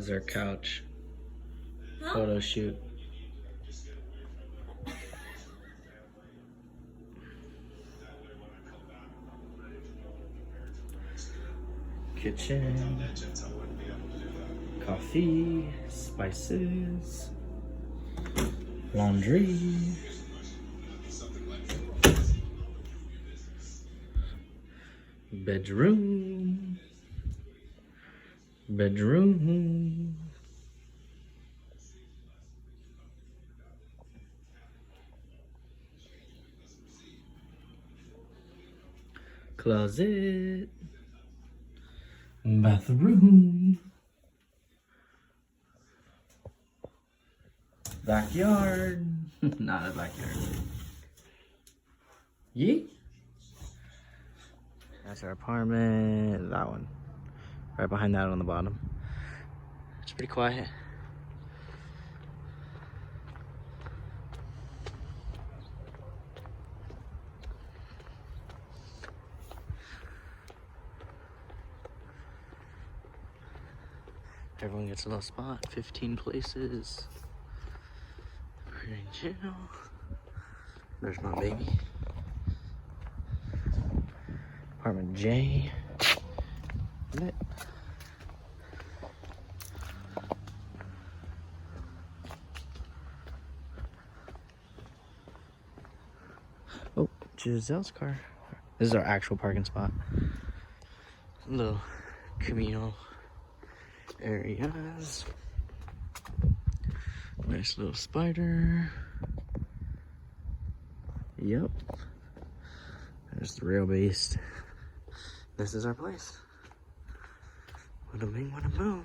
is our couch photo shoot. Kitchen, coffee, spices, laundry, bedroom, closet, bathroom, backyard. Not a backyard. Yeet. That's our apartment. That one. Right behind that on the bottom. It's pretty quiet. Everyone gets a little spot. 15 places. Pretty chill. There's my baby. Apartment J. Lit. Oh, Giselle's car. This is our actual parking spot. Little communal areas. Nice little spider. Yep. There's the real beast. This is our place. Wada bing, wada boom.